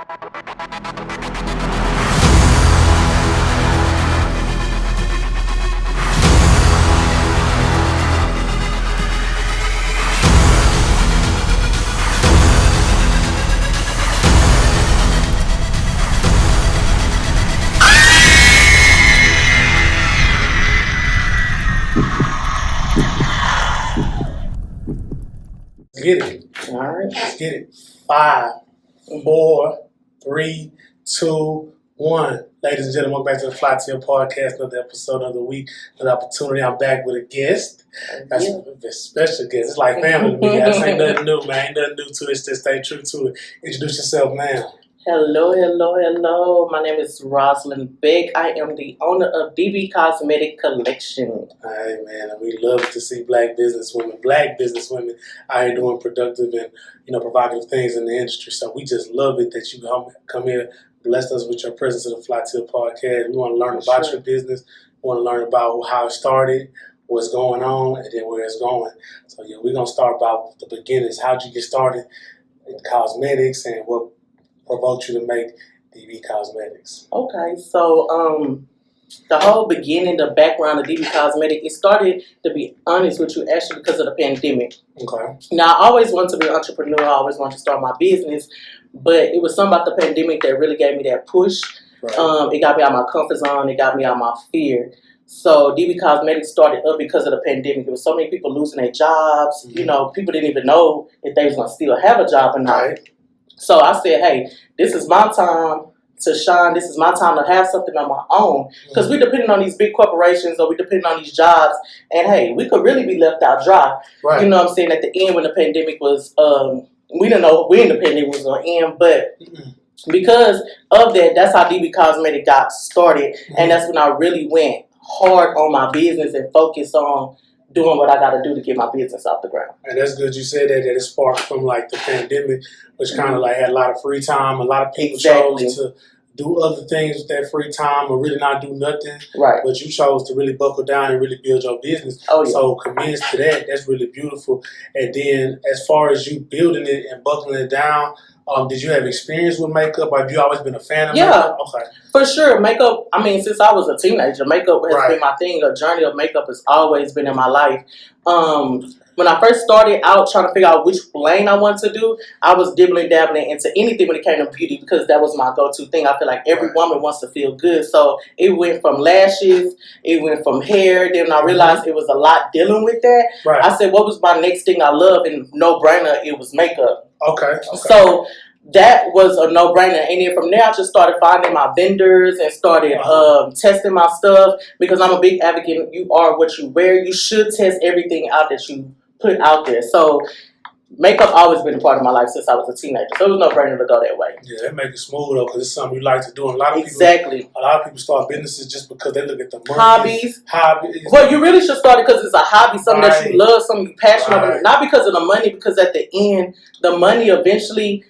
Get it. All right. Let's get it. 5, 4, 3, 2, 1. Ladies and gentlemen, welcome back to the Flytill Podcast. Another episode of the week, another opportunity. I'm back with a guest. That's a special guest. It's like family to me, guys. Ain't nothing new, man. Ain't nothing new to it. Just stay true to it. Introduce yourself, man. Hello. My name is Roslind Beck. I am the owner of DB Cosmetic Collection. Hey, man, we love to see black businesswomen out here doing productive and, provocative things in the industry. So we just love it that you come here, blessed us with your presence at the Flytill Podcast. We want to learn about your business. We want to learn about how it started, what's going on, and then where it's going. So, yeah, we're going to start about the beginnings. How'd you get started in cosmetics and what provoked you to make DB Cosmetics? Okay, so the whole beginning, the background of DB Cosmetic, it started, to be honest with you, actually because of the pandemic. Okay. Now, I always wanted to be an entrepreneur. I always wanted to start my business, but it was something about the pandemic that really gave me that push. Right. It got me out of my comfort zone. It got me out of my fear. So DB Cosmetics started up because of the pandemic. There was so many people losing their jobs. Mm-hmm. People didn't even know if they was going to still have a job or not. Right. So I said, hey, this is my time to shine. This is my time to have something on my own. Because we're depending on these big corporations or we're depending on these jobs. And, hey, we could really be left out dry. Right. You know what I'm saying? At the end when the pandemic was, we didn't know when the pandemic was going to end. But because of that, that's how DB Cosmetic got started. And that's when I really went hard on my business and focused on doing what I got to do to get my business off the ground. And that's good you said that it sparked from like the pandemic, which kind of like had a lot of free time. A lot of people chose to do other things with that free time or really not do nothing. Right. But you chose to really buckle down and really build your business. Oh, yeah. So commends to that. That's really beautiful. And then as far as you building it and buckling it down, did you have experience with makeup? Or have you always been a fan of makeup? Okay. For sure. Makeup, since I was a teenager, makeup has been my thing. A journey of makeup has always been in my life. When I first started out trying to figure out which lane I wanted to do, I was dabbling into anything when it came to beauty because that was my go-to thing. I feel like every woman wants to feel good. So it went from lashes, it went from hair. Then I realized it was a lot dealing with that. Right. I said, what was my next thing I love? And no-brainer, it was makeup. Okay. So that was a no-brainer. And then from there, I just started finding my vendors and started testing my stuff because I'm a big advocate. You are what you wear. You should test everything out that you put out there. So makeup always been a part of my life since I was a teenager. So it was no brainer to go that way. Yeah, that makes it smooth though because it's something you like to do. And a lot of people start businesses just because they look at the money. Hobbies. Well, you really should start it because it's a hobby, something that you love, something you're passionate about. Not because of the money, because at the end, the money eventually,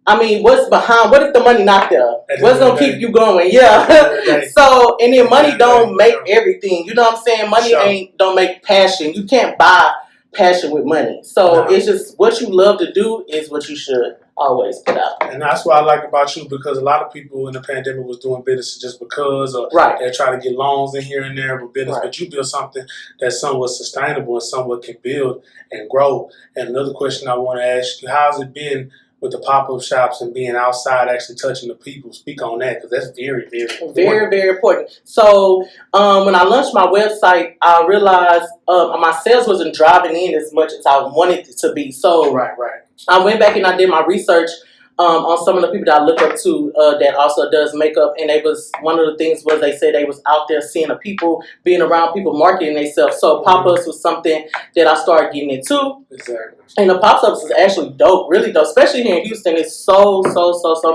what's behind? What if the money not there? What's going to keep you going? Yeah. So, and then money don't make everything. You know what I'm saying? Money don't make passion. You can't buy passion with money. So it's just what you love to do is what you should always put out. And that's what I like about you because a lot of people in the pandemic was doing business just because or they're trying to get loans in here and there with business. But you build something that's somewhat sustainable and somewhat can build and grow. And another question I want to ask you, how's it been with the pop-up shops and being outside actually touching the people? Speak on that because that's very, very important. Very, very important. So when I launched my website, I realized my sales wasn't driving in as much as I wanted it to be. So I went back and I did my research on some of the people that I look up to that also does makeup. And they was one of the things was they said they was out there seeing the people, being around people, marketing themselves. So pop-ups was something that I started getting into. Exactly. And the pop-ups is actually dope, really dope. Especially here in Houston, it's so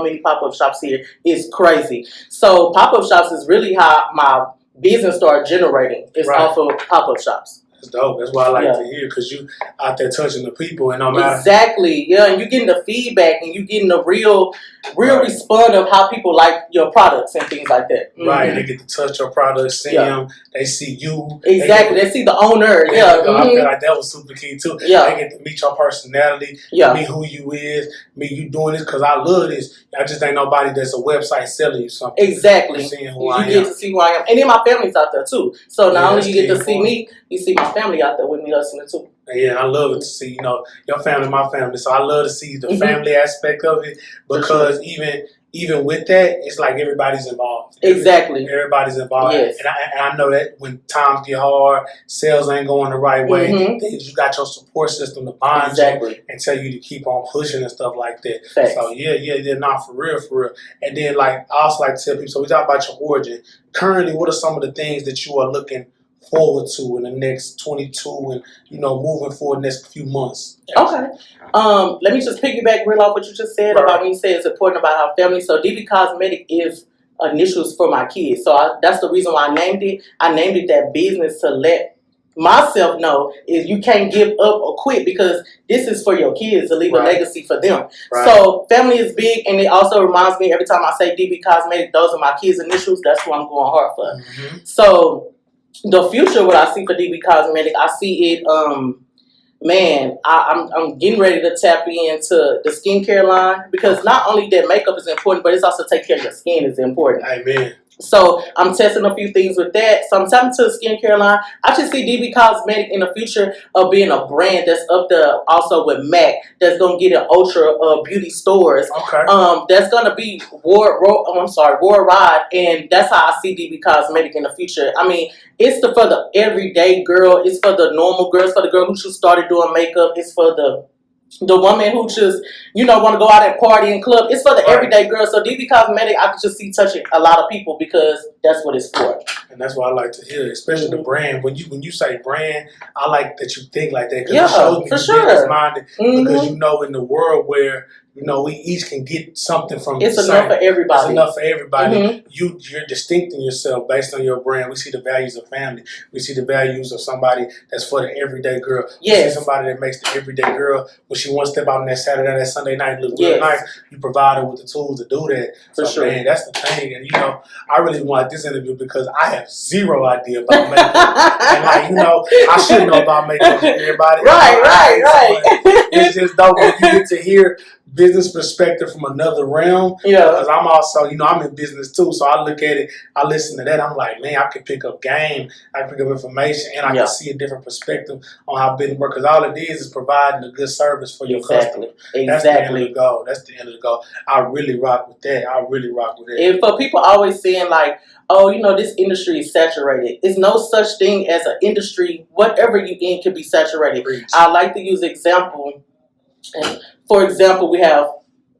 many pop-up shops here. It's crazy. So pop-up shops is really how my business started generating. It's off of pop-up shops. That's dope. That's what I like to hear, because you out there touching the people, and no matter exactly, and you getting the feedback, and you getting the real response of how people like your products and things like that. Right, they get to touch your products, see them, they see you. Exactly, they see the owner. I feel like that was super key too. They get to meet your personality, meet who you is, meet you doing this, because I love this. I just ain't nobody that's a website selling you something. Exactly, seeing who you I get am. to see who I am, and then my family's out there too. So not only you get to see me, you see my family out there with me hustling too. Yeah, I love it to see, your family, my family. So I love to see the family aspect of it, because even with that, it's like everybody's involved. Exactly. Everybody's involved. Yes. And I know that when times get hard, sales ain't going the right way, you got your support system to bind you and tell you to keep on pushing and stuff like that. Facts. So for real. And then I also like to tell people, so we talk about your origin. Currently, what are some of the things that you are looking forward to in the next 22 and moving forward the next few months? Okay. Let me just piggyback real off what you just said about when you say it's important about our family. So DB Cosmetic is initials for my kids. So that's the reason why I named it. I named it that business to let myself know is you can't give up or quit, because this is for your kids to leave a legacy for them. So family is big, and it also reminds me every time I say DB Cosmetic, those are my kids' initials. That's what I'm going hard for. So the future, what I see for DB Cosmetic, I see it. I'm getting ready to tap into the skincare line, because not only that makeup is important, but it's also take care of your skin is important. Amen. So I'm testing a few things with that. So I'm tapping to the skincare line. I should see DB Cosmetic in the future of being a brand that's up there also with MAC, that's gonna get an ultra beauty stores. Okay. That's gonna be worldwide, and that's how I see DB Cosmetic in the future. I mean, it's for the everyday girl. It's for the normal girl. It's for the girl who just started doing makeup. It's for the woman who just, want to go out and party and club. It's for the everyday girl. So DB Cosmetic, I could just see touching a lot of people, because that's what it's for. And that's what I like to hear, especially the brand. When you say brand, I like that you think like that, because it shows me you're business-minded. Because in the world where we each can get something from it's enough for everybody. It's enough for everybody. You're distinct in yourself based on your brand. We see the values of family. We see the values of somebody that's for the everyday girl. Yes. We see somebody that makes the everyday girl, when she wants to step out on that Saturday, that Sunday night, look real nice. You provide her with the tools to do that. For sure. Man, that's the thing. And I really want this interview because I have zero idea about makeup. And I should know about makeup. Everybody. Right. It's just dope when you get to hear business perspective from another realm. Yeah. Because I'm also, I'm in business too. So I look at it, I listen to that. I'm like, man, I can pick up game, I can pick up information, and I can see a different perspective on how business works. Because all it is providing a good service for your customer. That's the end of the goal. That's the end of the goal. I really rock with that. And for people always saying like, oh, this industry is saturated. There's no such thing as an industry. Whatever you in can be saturated. Preach. I like to use example. For example, we have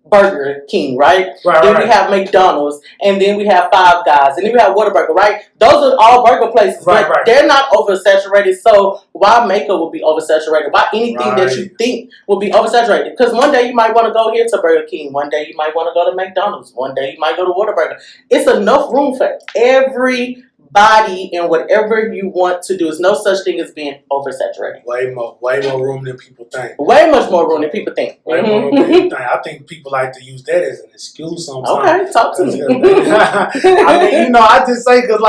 Burger King, right? Then we have McDonald's, and then we have Five Guys, and then we have Whataburger, right? Those are all burger places, but they're not oversaturated. So why makeup will be oversaturated? Why anything that you think will be oversaturated? Because one day you might want to go here to Burger King, one day you might want to go to McDonald's, one day you might go to Whataburger. It's enough room for everybody and whatever you want to do. There's no such thing as being oversaturated. Way more room than people think. Way much more room than people think. Way more room than people think. I think people like to use that as an excuse sometimes. Okay, talk to me. I just say because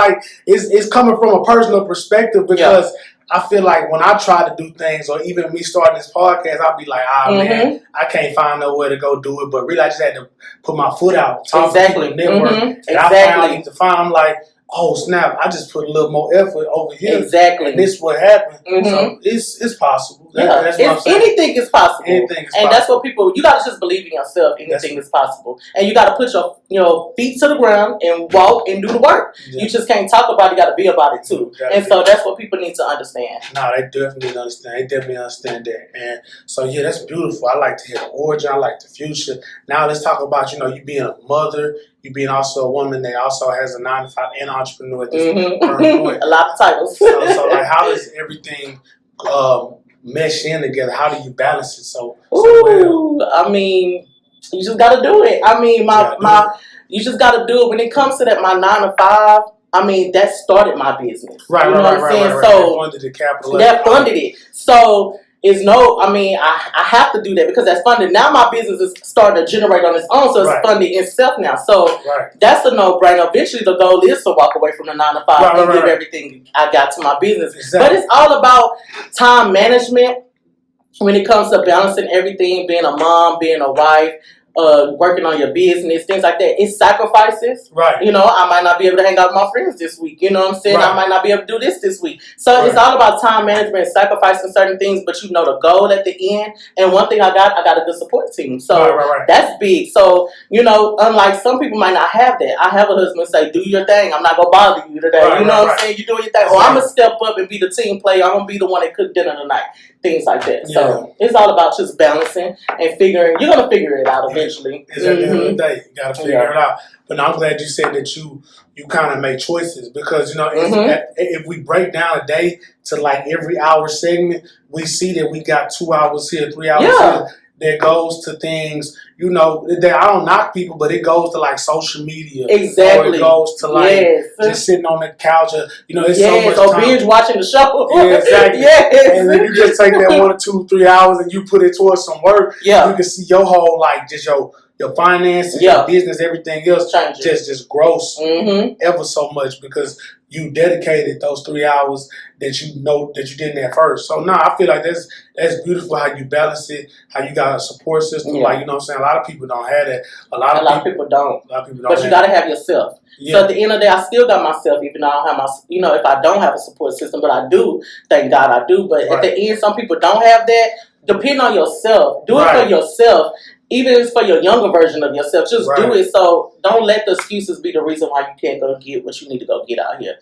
it's coming from a personal perspective, because I feel like when I try to do things, or even me starting this podcast, I'll be like, man, I can't find nowhere to go do it. But really, I just had to put my foot out, talk to people, network, and I finally need to find. I'm like, oh snap! I just put a little more effort over here. Exactly. And this is what happened. So it's possible. That's what I'm saying. Anything is possible. Anything is possible. And that's what you gotta just believe in yourself. Anything is possible. And you gotta put your feet to the ground and walk and do the work. Yeah. You just can't talk about it, you gotta be about it too. And so that's what people need to understand. No, they definitely understand. that. And so that's beautiful. I like to hear the origin, I like the future. Now let's talk about, you being a mother, you being also a woman that also has a 9-to-5 and entrepreneur at this current point. A lot of titles. So how does everything mesh in together? How do you balance it so well? I mean, you just gotta do it. I mean, you just gotta do it. When it comes to that, my 9 to 5, I mean, that started my business. Right, you know what I'm saying? So that funded the capital. That funded it. So it's I have to do that because that's funded. Now my business is starting to generate on its own, so it's funded itself now. So that's a no-brainer. Eventually, the goal is to walk away from the 9 to 5 and give everything I got to my business. Exactly. But it's all about time management when it comes to balancing everything, being a mom, being a wife, working on your business, things like that. It's sacrifices. Right. You know, I might not be able to hang out with my friends this week. You know what I'm saying? Right. I might not be able to do this week. So it's all about time management, sacrificing certain things, but you know the goal at the end. And one thing I got a good support team. So that's big. So, you know, unlike some people might not have that. I have a husband say, do your thing. I'm not going to bother you today. You know what I'm saying? You doing your thing. Or I'm going to step up and be the team player. I'm going to be the one that cook dinner tonight. Things like that. Yeah. So it's all about just balancing and figuring. You're going to figure it out eventually. It's at the end of the day. You got to figure it out. But I'm glad you said that you kind of make choices because, you know, if we break down a day to like every hour segment, we see that we got 2 hours here, 3 hours here. That goes to things, you know, that I don't knock people, but it goes to like social media. Exactly. Or it goes to like just sitting on the couch. Or, you know, it's so much time. Binge watching the show. Yeah, exactly. And if you just take that 1 or 2, 3 hours and you put it towards some work, you can see your whole, like, just your finances, your business, everything else just grows ever so much because you dedicated those 3 hours that you know that you didn't at first. So I feel like that's beautiful how you balance it, how you got a support system. Like, you know what I'm saying? A lot of people don't have that. A lot of people don't. But you got to have yourself. Yeah. So at the end of the day, I still got myself, even though I don't have my, you know, if I don't have a support system, but I do, thank God I do. But at the end, some people don't have that. Depend on yourself. Do it for yourself. Even if it's for your younger version of yourself, just do it. So don't let the excuses be the reason why you can't go get what you need to go get out here.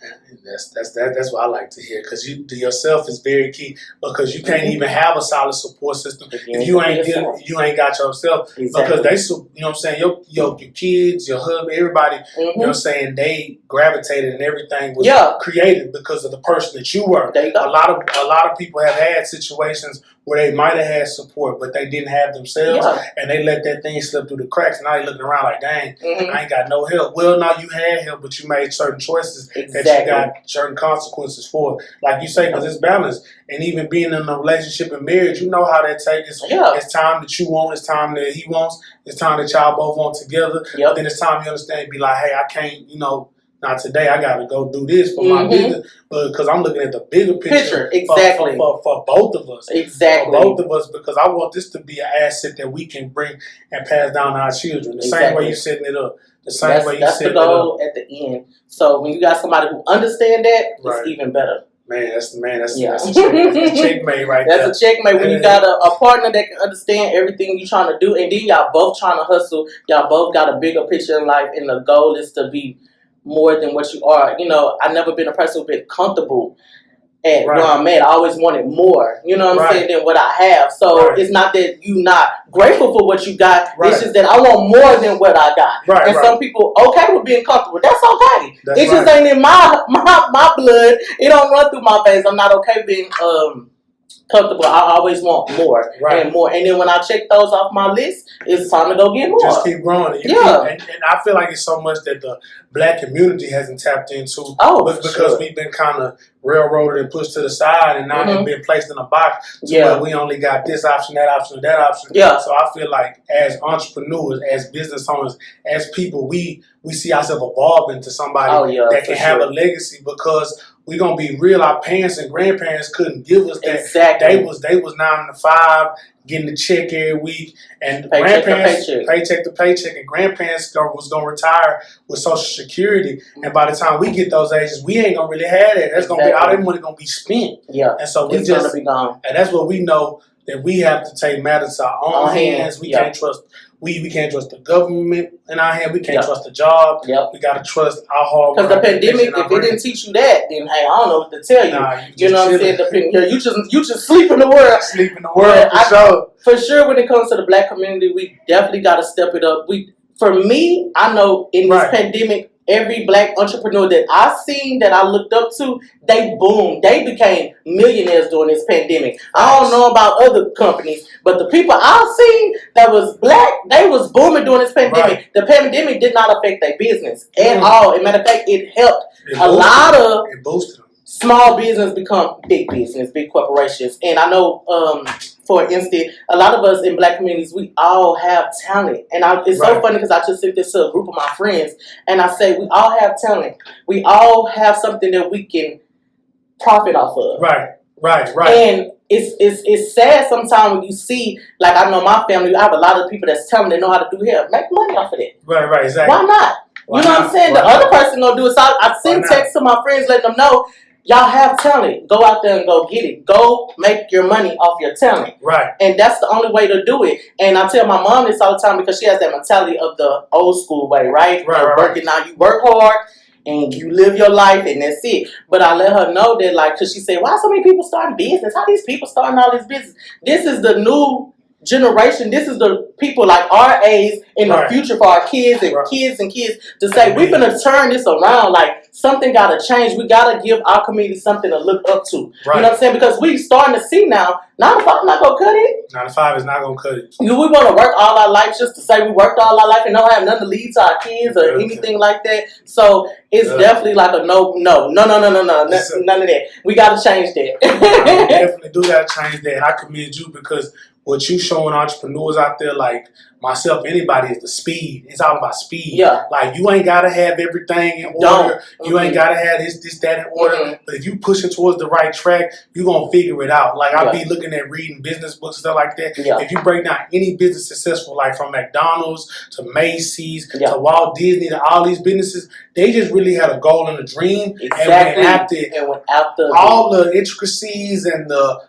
That's what I like to hear because yourself is very key because you can't even have a solid support system if you ain't got yourself because they, you know what I'm saying, your kids, your husband, everybody, you know what I'm saying, they gravitated and everything was created because of the person that you were. There you go. A lot of people have had situations where they might have had support, but they didn't have themselves, and they let that thing slip through the cracks, and now they looking around like, dang, I ain't got no help. Well, now you had help, but you made certain choices that you got certain consequences for. Like you say, because it's balanced. And even being in a relationship and marriage, you know how that takes. It's time that you want, it's time that he wants, it's time that y'all both want together. But then it's time you understand, be like, hey, I can't, you know, not today. I got to go do this for my business, because I'm looking at the bigger picture for both of us. Exactly, for both of us, because I want this to be an asset that we can bring and pass down to our children. The same way you're setting it up. The same way you set it up. That's the goal at the end. So when you got somebody who understands that, it's even better. That's a checkmate right there. That's a checkmate when you got a partner that can understand everything you're trying to do, and then y'all both trying to hustle. Y'all both got a bigger picture in life, and the goal is to be more than what you are. You know, I've never been a person who's been comfortable at where I'm at. I always wanted more, you know what I'm saying, than what I have. So it's not that you're not grateful for what you got. It's just that I want more than what I got. And some people okay with being comfortable. That's okay. It just ain't in my blood. It don't run through my veins. I'm not okay being comfortable. I always want more and more. And then when I check those off my list, it's time to go get more. Just keep growing. And I feel like it's so much that the Black community hasn't tapped into. Because we've been kind of railroaded and pushed to the side, and now they've been placed in a box to where we only got this option, that option, that option. So I feel like as entrepreneurs, as business owners, as people, we see ourselves evolving to somebody that can have a legacy, because we're gonna be real. Our parents and grandparents couldn't give us that. Exactly. They was 9 to 5, getting the check every week, and grandparents paycheck to paycheck, and grandparents was gonna retire with Social Security. And by the time we get those ages, we ain't gonna really have that. That's gonna be all that money gonna be spent. And so it's gonna be gone. And that's what we know, that we have to take matters to our own hands. We can't trust. We can't trust the government in our hand. We can't trust the job. We got to trust our hard work. Because the pandemic, if it didn't teach you that, then hey, I don't know what to tell you. You know what I'm saying? You just sleep in the world. Sleep in the world for sure. For sure, when it comes to the Black community, we definitely got to step it up. For me, I know in this pandemic, every Black entrepreneur that I seen, that I looked up to, they boomed. They became millionaires during this pandemic. I don't know about other companies, but the people I seen that was Black, they was booming during this pandemic. The pandemic did not affect their business at all. As a matter of fact, it helped It boosted them. Small business become big business, big corporations. And I know, for instance, a lot of us in Black communities, we all have talent. And it's so funny because I just sent this to a group of my friends, and I say we all have talent. We all have something that we can profit off of. Right. And it's sad sometimes when you see, like I know my family, I have a lot of people that's telling them they know how to do hair, make money off of it. Right, exactly. Why not? You know what I'm saying? The other person gonna do it. So I send texts to my friends letting them know, y'all have talent. Go out there and go get it. Go make your money off your talent. Right. And that's the only way to do it. And I tell my mom this all the time because she has that mentality of the old school way, right? Working now, you work hard and you live your life and that's it. But I let her know that, like, because she said, why so many people starting business? How these people starting all this business? This is the new generation. This is the people like our age in the future for our kids and kids to say, we're going to turn this around. Like, something got to change. We got to give our community something to look up to. You know what I'm saying? Because we starting to see now, 9 to 5 not going to cut it. 9 to 5 is not going to cut it. We want to work all our life just to say we worked all our life and don't have nothing to leave to our kids or anything like that. So it's definitely like a no, none of that. We got to change that. We definitely do got to change that. And I commend you because what you showing entrepreneurs out there, like myself, anybody, is the speed. It's all about speed. Yeah. Like, you ain't got to have everything in order. You ain't got to have this, that in order. But if you pushing towards the right track, you're going to figure it out. Like, I be looking at reading business books and stuff like that. Yeah. If you break down any business successful, like from McDonald's to Macy's to Walt Disney to all these businesses, they just really had a goal and a dream. Exactly. And went after all the intricacies and the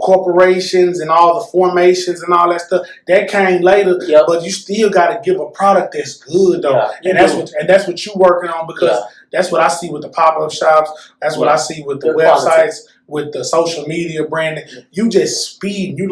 corporations and all the formations and all that stuff that came later. But you still got to give a product that's good though, and that's what you working on because that's what I see with the pop-up shops. That's what I see with the websites, with the social media branding. You just speed. You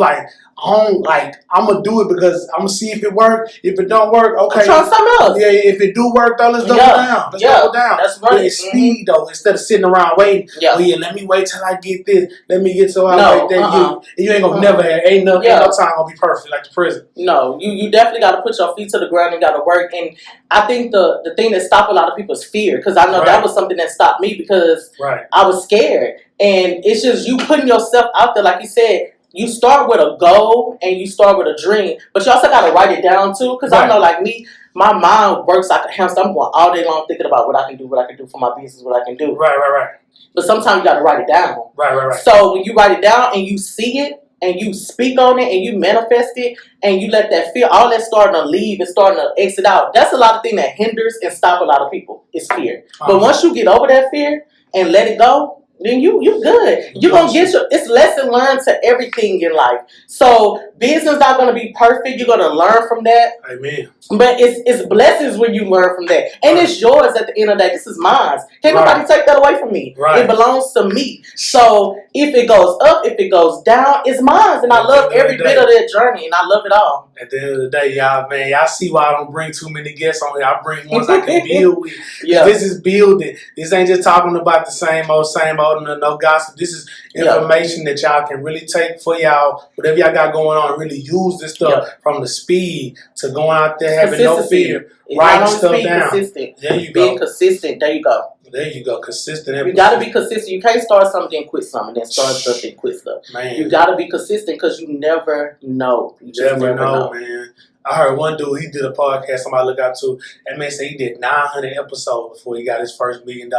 I'm gonna do it because I'm gonna see if it works. If it don't work, okay. Try something else. Yeah, if it do work though, let's double down. Let's double down. That's right. It's speed though, instead of sitting around waiting. Let me wait till I get this. Let me get like that. You ain't gonna never have. Ain't no time gonna be perfect like the prison. No, you definitely got to put your feet to the ground and got to work. And I think the thing that stopped a lot of people is fear, because I know that was something that stopped me because I was scared. And it's just you putting yourself out there, like you said. You start with a goal and you start with a dream, but you also got to write it down too. Because I know, like me, my mind works like a hamster. I'm going all day long thinking about what I can do for my business, what I can do. Right. But sometimes you got to write it down. Right. So when you write it down and you see it and you speak on it and you manifest it and you let that fear, all that's starting to leave and starting to exit out. That's a lot of things that hinders and stop a lot of people. Is fear. But once you get over that fear and let it go, then you good. You're going to get it's lesson learned to everything in life. So business not going to be perfect. You're going to learn from that. Amen. But it's blessings when you learn from that. And it's yours at the end of the day. This is mine. Can't nobody take that away from me. It belongs to me. So if it goes up, if it goes down, it's mine. And I love every bit of that journey. And I love it all. At the end of the day, y'all see why I don't bring too many guests on here. I bring ones I can build with. This is building. This ain't just talking about the same old, and no gossip. This is information that y'all can really take for y'all. Whatever y'all got going on, really use this stuff from the speed to going out there having no fear. Writing stuff down. Consistent. There you go. Being consistent. There you go. There you go. Consistent. You got to be consistent. You can't start something and quit something, then start something and quit stuff. Man. You got to be consistent because you never know. You just never know, man. I heard one dude, he did a podcast somebody look out to. That man said he did 900 episodes before he got his first million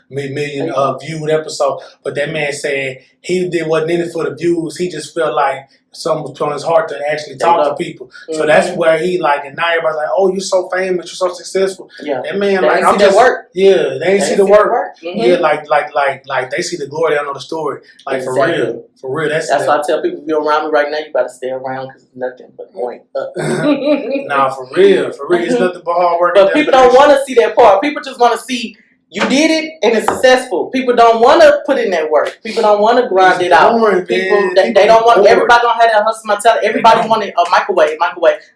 viewed episode. But that man said he wasn't in it for the views. He just felt like something was on his heart to actually talk to people. So that's where he and now everybody's like, oh, you're so famous, you're so successful. That man, they ain't see the work. Yeah, they ain't see the work. Yeah, like they see the glory, they don't know the story. Like for real. That's why I tell people, if you're around me right now, you better stay around because it's nothing but going up. Nah, for real, it's nothing but hard work. But people don't want to see that part. People just want to see you did it and it's successful. People don't want to put in that work. People don't want to grind it out. People they don't want. Everybody don't have that hustle mentality. Everybody wanted a microwave.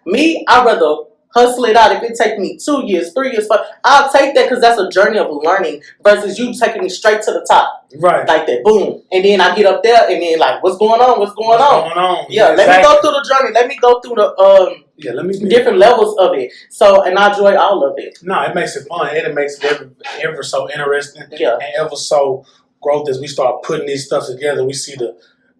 Me, I'd rather hustle it out. If it take me 2 years, 3 years, I'll take that because that's a journey of learning versus you taking me straight to the top. Right. Like that. Boom. And then I get up there and then like, what's going on? Yeah, exactly. Let me go through the journey. Let me go through different levels of it. So, and I enjoy all of it. No, it makes it fun. And it makes it ever so interesting. Yeah. And ever so growth as we start putting these stuff together. We see the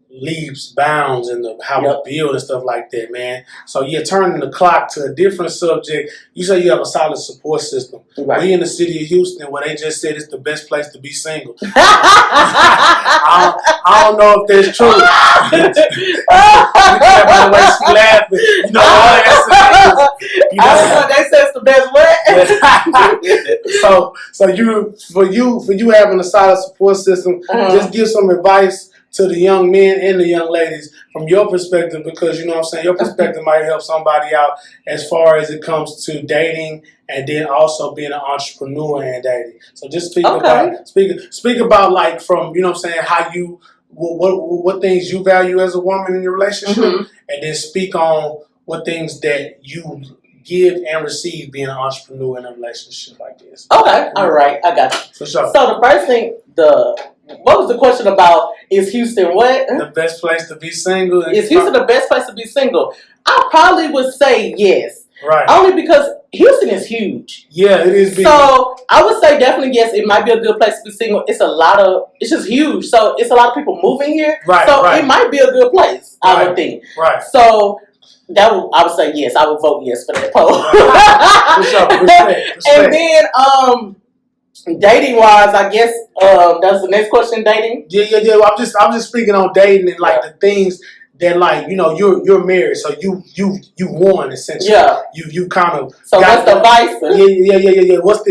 leaps, bounds, and how we build and stuff like that, man. So you're turning the clock to a different subject. You say you have a solid support system. Right. We in the city of Houston where they just said it's the best place to be single. I don't know if that's true. By the way she laughing. You know all that. I don't know. They said it's the best way. so for you having a solid support system, just give some advice to the young men and the young ladies from your perspective, because you know what I'm saying, your perspective might help somebody out as far as it comes to dating and then also being an entrepreneur and dating. So just speak about like from, you know what I'm saying, how you what things you value as a woman in your relationship, and then speak on what things that you give and receive being an entrepreneur in a relationship like this. Okay, all right, I got you. For sure. So the first thing, what was the question about? Is Houston what? The best place to be single? Is Houston the best place to be single? I probably would say yes. Right. Only because Houston is huge. Yeah, it is big. So I would say definitely yes, it might be a good place to be single. It's just huge. So it's a lot of people moving here. Right. So it might be a good place, I would think. Right. So I would say yes. I would vote yes for that poll. Respect. And then dating wise, I guess that's the next question. Dating. Yeah. I'm just speaking on dating and like the things that, like, you know, you're married, so you won essentially. Yeah. You kind of. So what's the advice? Yeah. What's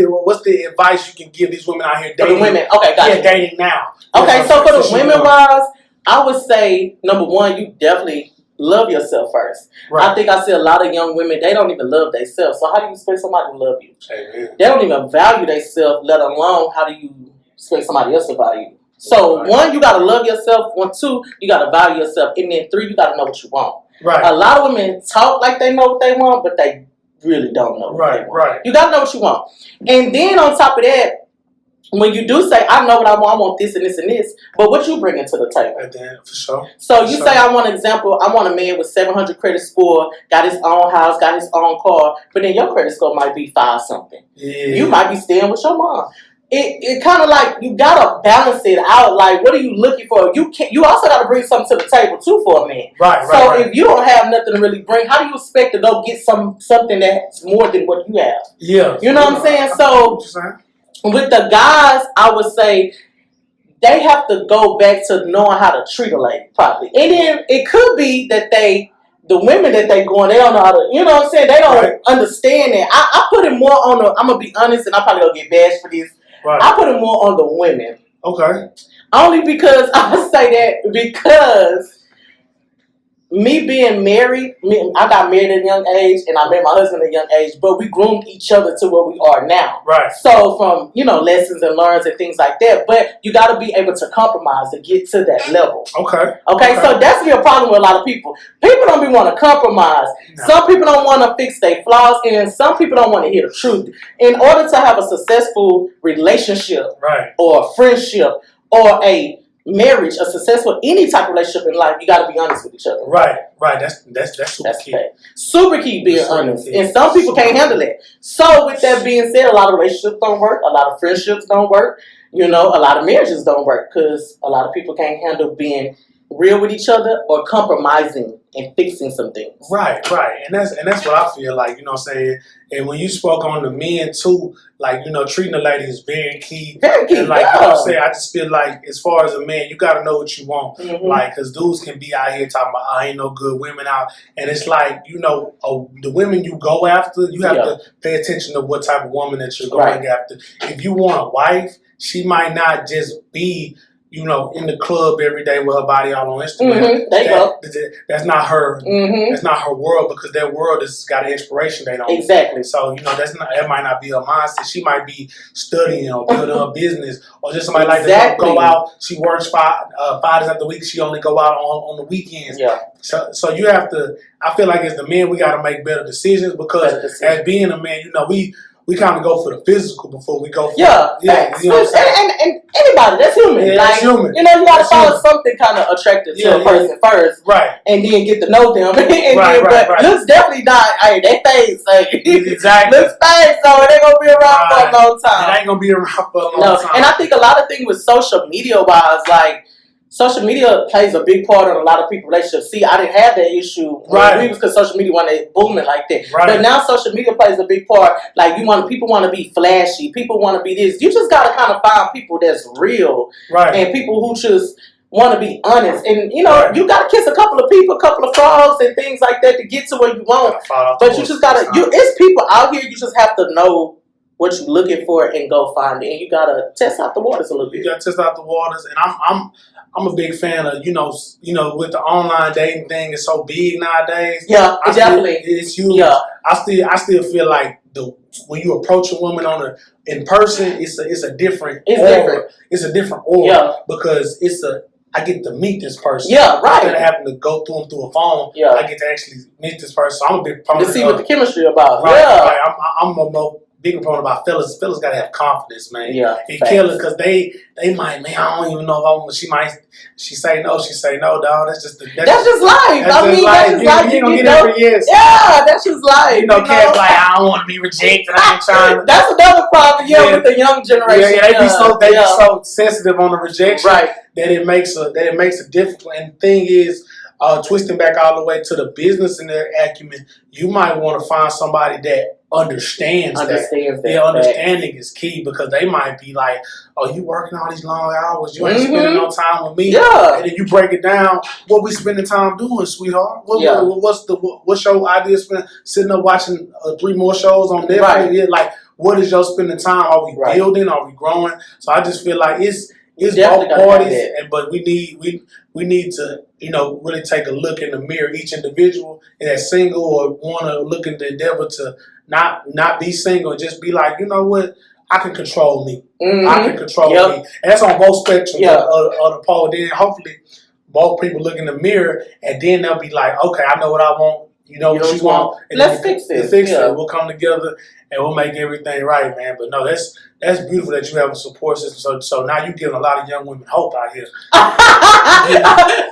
the advice you can give these women out here dating? For the women, okay, got you. Dating now. Okay, so for the women wise, I would say number one, you definitely love yourself first. Right. I think I see a lot of young women, they don't even love themselves. So how do you expect somebody to love you? Amen. They don't even value themselves, let alone how do you expect somebody else to value you? So one, you gotta love yourself. 1, 2, you gotta value yourself. And then 3, you gotta know what you want. Right. A lot of women talk like they know what they want, but they really don't know what they want. Right. You gotta know what you want. And then on top of that, when you do say, I know what I want this and this and this, but what you bringing to the table? For sure. So you say, I want an example, I want a man with 700 credit score, got his own house, got his own car, but then your credit score might be 5 something. Yeah. You might be staying with your mom. It kind of like, you gotta balance it out. Like, what are you looking for? You also gotta bring something to the table too for a man. Right. So if you don't have nothing to really bring, how do you expect to go get something that's more than what you have? Yeah. You know what I'm saying? So with the guys, I would say they have to go back to knowing how to treat a lady properly. And then it could be that the women that they going, they don't know how to, you know what I'm saying? They don't understand it. I put it more on I'm going to be honest, and I'm probably going to get bashed for this. Right. I put it more on the women. Okay. Only because, I would say that because me being married, I got married at a young age, and I met my husband at a young age, but we groomed each other to where we are now. Right. So from, lessons and learns and things like that, but you got to be able to compromise to get to that level. Okay, so that's be a problem with a lot of people. People don't be want to compromise. No. Some people don't want to fix their flaws, and some people don't want to hear the truth. In order to have a successful relationship or a friendship or a marriage, a successful any type of relationship in life, you got to be honest with each other. Right. That's super key. Super key being honest. And some people can't handle that. So with that being said, a lot of relationships don't work. A lot of friendships don't work. A lot of marriages don't work because a lot of people can't handle being real with each other or compromising and fixing some things. Right. And that's what I feel like, you know what I'm saying? And when you spoke on the men too, like, treating the lady is very key. Very key. And like I say, I just feel like as far as a man, you gotta know what you want. Mm-hmm. Like, cause dudes can be out here talking about, I ain't no good women out. And it's like, the women you go after, you have to pay attention to what type of woman that you're going after. If you want a wife, she might not just be in the club every day with her body all on Instagram. Mm-hmm. There you go. That's not her. Mm-hmm. That's not her world, because that world has got an inspiration date on it. Exactly. So that might not be her mindset. She might be studying or building her business, or just somebody like that go out. She works 5 days out the week. She only go out on the weekends. Yeah. So you have to. I feel like as the men, we got to make better decisions, because as being a man, we kind of go for the physical before we go for you know what I'm saying? And anybody, that's human. Yeah, like, that's human. You gotta find something kind of attractive to a person first. Right. And then get to know them. But looks definitely not, hey, they face. Like, exactly. Looks face, so it ain't going to be around for a long time. It ain't going to be around for a long time. And I think a lot of things with social media wise, like, social media plays a big part in a lot of people's relationships. See, I didn't have that issue because social media wasn't booming like that. Right. But now social media plays a big part. Like people want to be flashy. People want to be this. You just got to kind of find people that's real. Right. And people who just want to be honest. And, you got to kiss a couple of people, a couple of frogs and things like that to get to where you want. But you just got to, it's people out here, you just have to know what you're looking for and go find it. And you got to test out the waters a little bit. You got to test out the waters. And I'm a big fan of, with the online dating thing, it's so big nowadays. Yeah, definitely. It's huge. Yeah. I still feel like when you approach a woman in person, it's a different aura. Different. It's a different aura because I get to meet this person. Yeah, right. Instead of having to go through them through a phone, I get to actually meet this person. So I'm a big proponent to see what the chemistry about. Right, yeah. Right. I'm a big proponent about fellas. Fellas gotta have confidence, man. Yeah. And kill it because they might, man, I don't even know if I want. She say no, dog. That's just life. That's just life. You don't get every year. Yeah, that's just life. Cats like, I don't want to be rejected. I ain't trying to. That's another problem, with the young generation. Yeah, they be so sensitive on the rejection, right? That it makes a difficult. And the thing is, twisting back all the way to the business and their acumen, you might want to find somebody that understands that. Their understanding is key because they might be like, oh, you working all these long hours, you ain't spending no time with me. Yeah. And then you break it down, what we spending time doing, sweetheart? What's your idea of sitting up watching 3 more shows on Netflix? Right. Yeah, like, what is your spending time? Are we building? Are we growing? So I just feel like it's both parties, but we need to, really take a look in the mirror, each individual that's single or want to look in the endeavor to not be single and just be like, you know what, I can control me. Mm-hmm. I can control me. And that's on both spectrums of the pole. Then hopefully both people look in the mirror and then they'll be like, okay, I know what I want. You know what you want. And let's fix it. We'll come together and we'll make everything right, man. But no, that's beautiful that you have a support system. So now you're giving a lot of young women hope out here.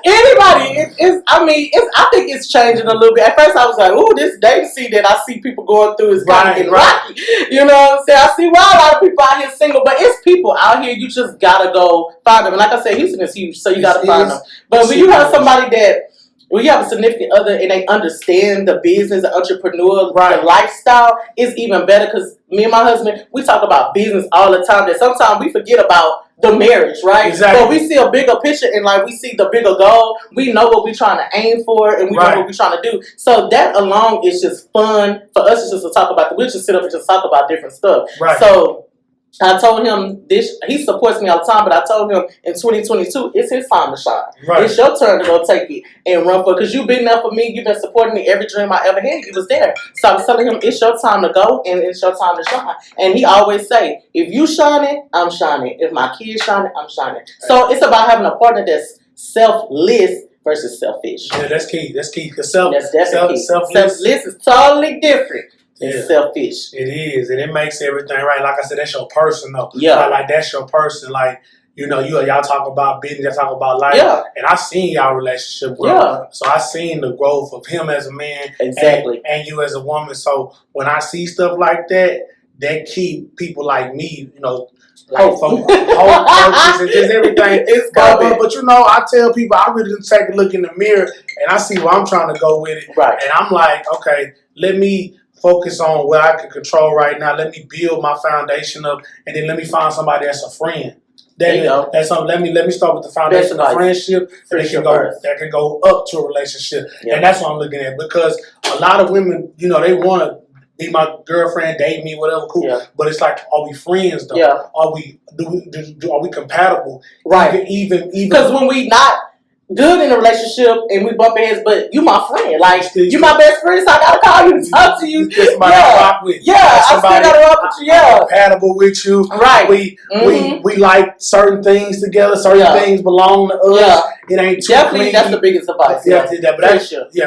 Anybody, I think it's changing a little bit. At first I was like, ooh, this dating scene that I see people going through is kind of getting rocky. You know what I'm saying? I see why a lot of people out here single, but it's people out here, you just gotta go find them. And like I said, Houston is huge, so you gotta find them. But when you have somebody when you have a significant other and they understand the business, the entrepreneur, the lifestyle, it's even better because me and my husband, we talk about business all the time that sometimes we forget about the marriage, right? Exactly. But we see a bigger picture and we see the bigger goal. We know what we're trying to aim for and we know what we're trying to do. So that alone is just fun for us just to talk about. We'll just sit up and just talk about different stuff. Right. So I told him he supports me all the time, but I told him in 2022, it's his time to shine. Right. It's your turn to go take it and run for it. Because you've been there for me. You've been supporting me. Every dream I ever had, you was there. So I was telling him, it's your time to go and it's your time to shine. And he always say, if you shining, I'm shining. If my kids shining, I'm shining. Right. So it's about having a partner that's selfless versus selfish. Yeah, that's key. That's key. Because that's definitely key. Selfless is totally different. It's selfish. It is, and it makes everything right. Like I said, that's your person, though. Yeah. Like that's your person. Like, y'all talk about business, y'all talk about life. Yeah. And I seen y'all relationship grow. Yeah. So I seen the growth of him as a man. Exactly. And you as a woman. So when I see stuff like that keep people like me, like from whole purpose and just everything. It's coming. But I tell people I really just take a look in the mirror and I see where I'm trying to go with it. Right. And I'm like, okay, let me focus on what I can control right now. Let me build my foundation up, and then let me find somebody that's a friend. That's something. Let me start with the foundation of friendship, that can go up to a relationship, and that's what I'm looking at. Because a lot of women, they want to be my girlfriend, date me, whatever, cool. Yeah. But it's like, are we friends though? Yeah. Are we compatible? Right. Even because when we not good in a relationship and we bump heads, but you my friend, like you my best friend, so I gotta call you and talk to you. Just somebody to rock with. Yeah, I still gotta rock with you. Yeah, compatible with you. Right. We like certain things together. Certain things belong to us. Yeah. It ain't too definitely clean. That's the biggest advice.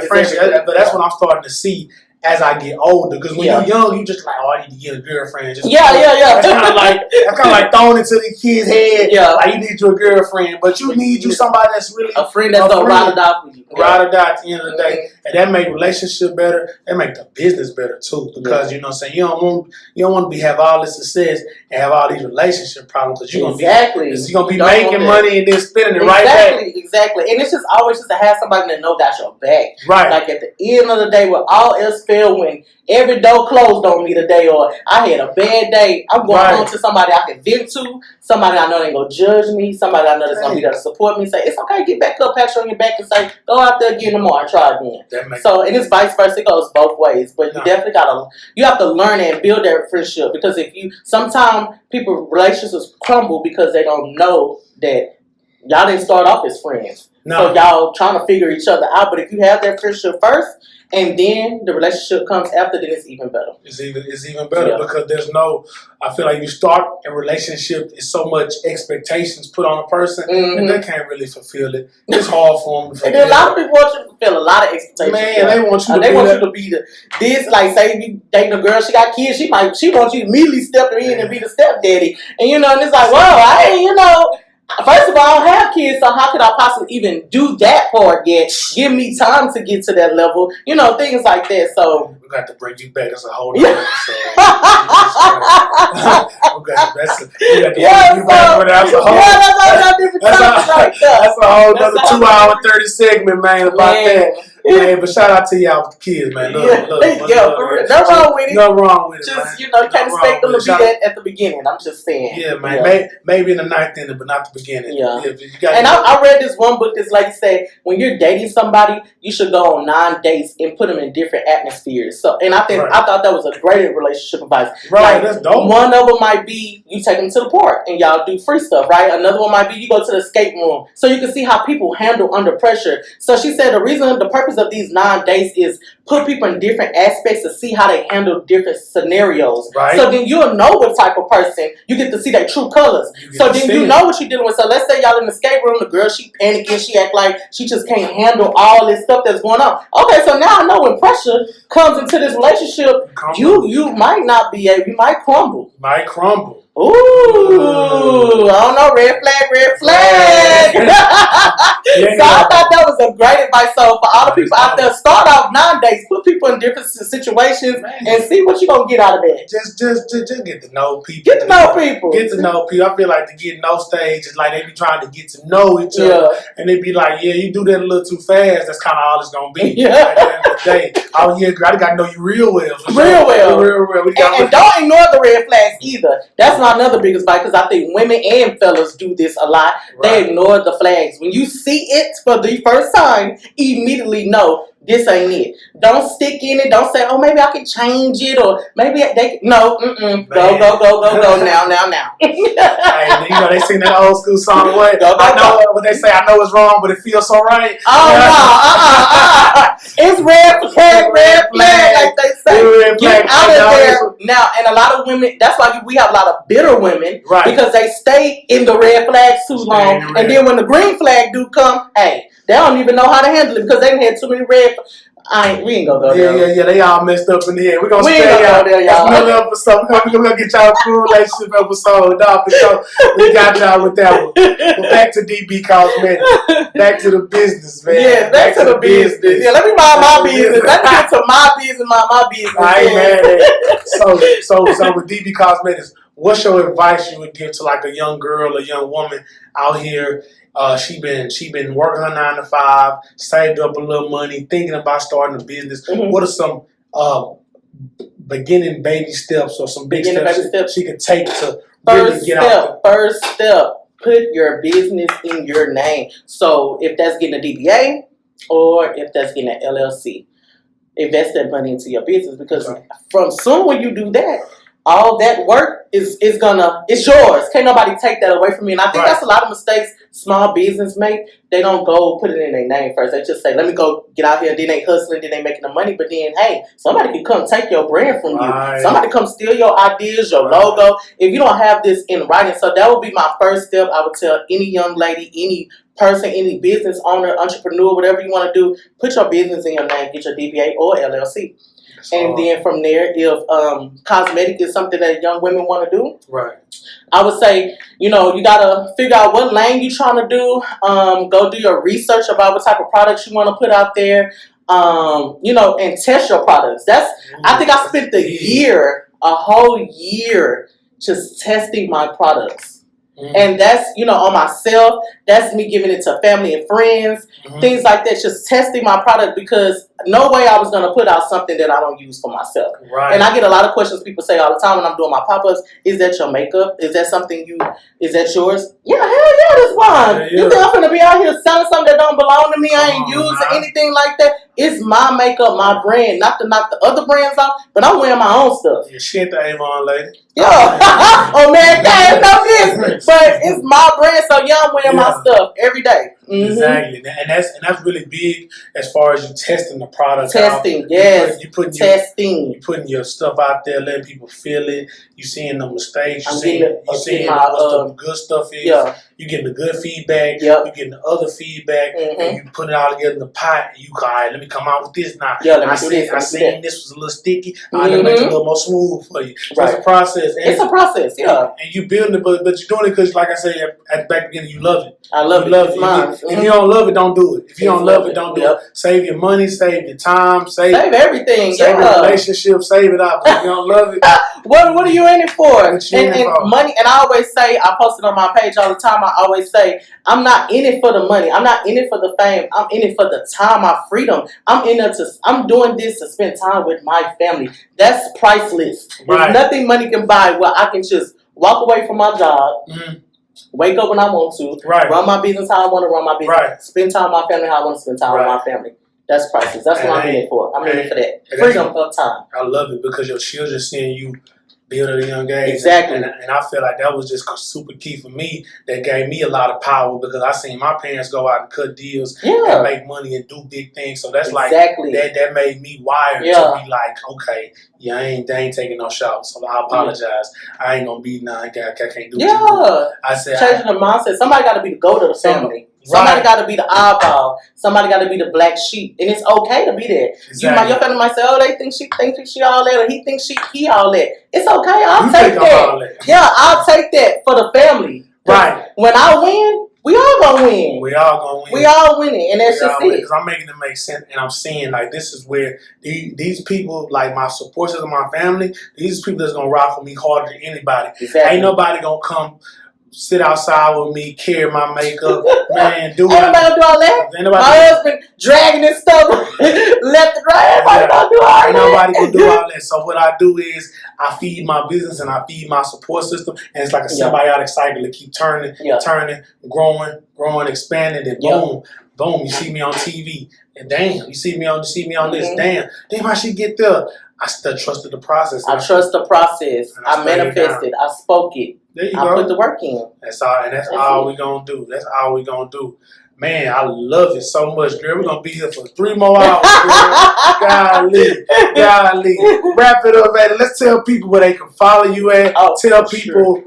Friendship. But that's what I'm starting to see. as I get older. Because when you're young, you just like, oh, I need to get a girlfriend. Just yeah. That's kind of like thrown into the kid's head. Yeah. Like, you need you a girlfriend, but you need you somebody that's really a friend that's gonna ride or die for you. Ride or die at the end of the day. And that make relationship better. That make the business better too. Because you know what I'm saying, you don't want to have all this success and have all these relationship problems, because you're gonna be making money and then spending it right back. Exactly. And it's just always just to have somebody that know got your back. Right. Like at the end of the day, when all else failed, when every door closed on me today, or I had a bad day, I'm going home to somebody I can vent to, somebody I know ain't gonna judge me, somebody I know that's gonna be there to support me, say, it's okay, get back up, pat you on your back and say, go out there again tomorrow and try again. And it's vice versa, it goes both ways. But you definitely you have to learn and build that friendship, because sometimes relationships crumble because they don't know that y'all didn't start off as friends. So y'all trying to figure each other out. But if you have that friendship first, and then the relationship comes after, then it's even better. It's even better because I feel like you start a relationship, it's so much expectations put on a person, and they can't really fulfill it. It's hard for them to fulfill. And then a lot of people want you to fulfill a lot of expectations. Man, they want you to be this, like, say you dating a girl, she got kids, she wants you to immediately step in and be the stepdaddy. And and it's like, well, first of all, I don't have kids, so how could I possibly even do that part yet? Give me time to get to that level, things like that. So we got to bring you back as a whole other episode. That's a whole other 2 hour 30 segment, man, about that. Man, but shout out to y'all with the kids, man. Nothing wrong with it. Nothing wrong with it. Just, you can't expect them to be that at the beginning. I'm just saying. Yeah, man. Maybe in the ninth inning, but not the beginning. Yeah. And I read this one book. This lady said, when you're dating somebody, you should go on 9 dates and put them in different atmospheres. So, and I thought that was a great relationship advice. Right, that's dope. One of them might be you take them to the park and y'all do free stuff, right? Another one might be you go to the escape room, so you can see how people handle under pressure. So she said the purpose of these 9 days is put people in different aspects to see how they handle different scenarios. Right. So then you'll know what type of person you get to see their true colors. So then you know what you're dealing with. So let's say y'all in the escape room, the girl, she panicking, she act like she just can't handle all this stuff that's going on. Okay, so now I know when pressure comes into this relationship, you might not be able, you might crumble. Ooh, I don't know, red flag. So I thought that was a great advice. So for all the people out there, start off 9 days, put people in different situations, and see what you're going to get out of that. Just get to know people. Get to know people. I feel like the get to know stage is like they be trying to get to know each other. And they be like, yeah, you do that a little too fast. That's kind of all it's going to be. At the end of the day. Oh, yeah, I got to know you real well. Real well. And don't ignore the red flags either. That's my another biggest fight, because I think women and fellas do this a lot. Right. They ignore the flags. When you see it for the first time, immediately know this ain't it. Don't stick in it. Don't say, oh, maybe I can change it, or maybe no. Go now. Hey, they sing that old school song. I know what they say. I know it's wrong, but it feels so right. Oh no, it's red flag, like they say. Get out of there now. And a lot of women. That's why we have a lot of bitter women, right? Because they stay in the red flags too long, and then when the green flag do come, hey, they don't even know how to handle it because they had too many red. We ain't gonna go there. Yeah. They all messed up in the head. We're gonna stay out there, y'all. That's another episode. We're gonna get y'all a full relationship episode. We got y'all with that one. But back to DB Cosmetic. Back to the business, man. Yeah, back to the business. Yeah, let me mind my business. Let me get to my business, my business. I ain't mad at it. So with DB Cosmetics, what's your advice you would give to like a young girl, a young woman out here? She been working her 9 to 5, saved up a little money, thinking about starting a business. Mm-hmm. What are some beginning baby steps or some big steps she could take to really get out there? First step, put your business in your name. So if that's getting a DBA or if that's getting an LLC, invest that money into your business, because from soon when you do that, all that work it's yours. Can't nobody take that away from you. And I think that's a lot of mistakes small business make. They don't go put it in their name first. They just say, let me go get out here, then they hustling, then they making the money. But then, hey, somebody can come take your brand from you. Somebody come steal your ideas, your logo, if you don't have this in writing. So that would be my first step. I would tell any young lady, any person, any business owner, entrepreneur, whatever you want to do, put your business in your name, get your DBA or LLC. And then from there, if cosmetic is something that young women want to do, right, I would say, you gotta figure out what lane you're trying to do. Go do your research about what type of products you want to put out there. And test your products. I think I spent a whole year, just testing my products. And that's, on myself. That's me giving it to family and friends, things like that. Just testing my product, because no way I was going to put out something that I don't use for myself. Right. And I get a lot of questions. People say all the time when I'm doing my pop-ups, is that your makeup? Is that is that yours? Yeah, hell yeah, that's mine. Yeah. You think I'm going to be out here selling something that don't belong to me? I ain't using anything like that. It's my makeup, my brand. Not to knock the other brands off, but I'm wearing my own stuff. Yeah, she ain't the Avon lady. Yo, oh man, that ain't no business. But it's my brand, so I'm wearing my stuff every day. Exactly, and that's really big as far as you testing the product. Testing, out. yes. You putting testing. You putting your stuff out there, letting people feel it. You seeing the mistakes. You seeing what the good stuff is. Yeah. You getting the good feedback. Yep. You getting the other feedback, and you put it all together in the pot. And you go, all right, let me come out with this now. Yeah, I seen this was a little sticky. I'm gonna make it a little more smooth for you. Right. It's a process. It's a process, yeah. And you building it, but you're doing it because, like I said at the back beginning, you love it. I love it. It's mine. If you don't love it, don't do it. If you don't love it, don't do it. Save your money, save your time, save everything. Save your relationship, save it up. If you don't love it, what are you in it for? And money. And I always say, I post it on my page all the time. I always say, I'm not in it for the money. I'm not in it for the fame. I'm in it for the time, my freedom. I'm doing this to spend time with my family. That's priceless. There's nothing money can buy where I can just walk away from my job. Wake up when I want to, run my business how I want to run my business, spend time with my family how I want to spend time with my family. That's priceless. That's what I'm in it for. I'm in it for that. Freedom of time. I love it because your children seeing you build at a young age. Exactly. And I feel like that was just super key for me. That gave me a lot of power because I seen my parents go out and cut deals and make money and do big things. So that's like that made me wired to be like, okay, they ain't taking no shots. So I apologize. I ain't gonna be I can't do it. I said changing the mindset. Somebody got to be the goat of the family. Somebody got to be the eyeball. Somebody got to be the black sheep, and it's okay to be there. Exactly. Your family might say, "Oh, they think she all that," or he thinks he all that. It's okay. I'll take that. Yeah, I'll take that for the family. Right. When I win, we all gonna win. We all gonna win. We all winning, and that's just it. Because I'm making it make sense, and I'm seeing like this is where these people, like my support system, my family, these people that's gonna rock with me harder than anybody. Exactly. Ain't nobody gonna come sit outside with me, carry my makeup, man. Ain't nobody do all that. My husband dragging his stuff left and right. Ain't nobody gonna do all that. So what I do is I feed my business and I feed my support system, and it's like a symbiotic cycle to keep turning, growing, expanding, and boom, you see me on TV, and damn, you see me on this, damn, how she get there? I still trusted the process. I trust the process. I manifested. I spoke it. I put the work in. That's all, and that's all we gonna do. That's all we gonna do. Man, I love it so much, girl. We're gonna be here for 3 more hours, girl. Golly. Wrap it up, man. Let's tell people where they can follow you at. Tell people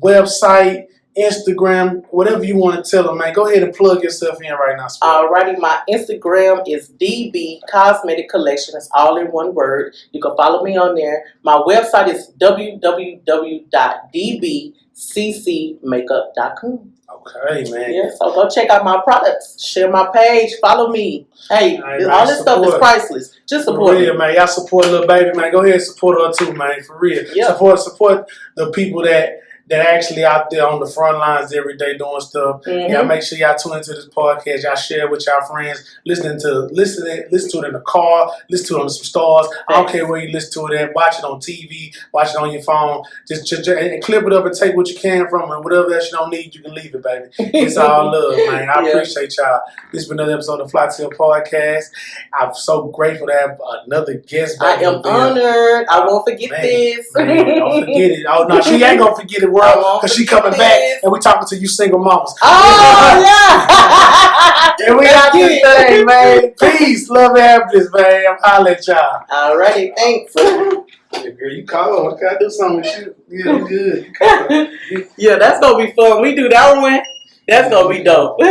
website, Instagram, whatever you want to tell them, man. Go ahead and plug yourself in right now. Alrighty, my Instagram is DB Cosmetic Collection. It's all in one word. You can follow me on there. My website is www.dbccmakeup.com. Okay, man. Yeah, so go check out my products. Share my page. Follow me. Hey, all this stuff is priceless. Just support me. Man. Y'all support little baby, man. Go ahead and support her too, man. For real. Yeah. Support the people that actually out there on the front lines every day doing stuff. Y'all make sure y'all tune into this podcast. Y'all share it with y'all friends. Listen to it in the car. Listen to it on some stars. I don't care where you listen to it at. Watch it on TV. Watch it on your phone. Just and clip it up and take what you can from it. Whatever else you don't need, you can leave it, baby. It's all love, man. I appreciate y'all. This has been another episode of the Flytill Podcast. I'm so grateful to have another guest back. I am honored. I won't forget this. Man, don't forget it. Oh no, she ain't gonna forget it. Because she coming back and we talking to you single mamas. Oh, yeah. And we got this thing, man. Peace, love, and happiness, man. I'm hollering at y'all. Alrighty, thanks. Yeah, girl, you call her. Can I do something with you? Yeah, I'm good. Yeah, that's going to be fun. We do that one. That's going to be dope.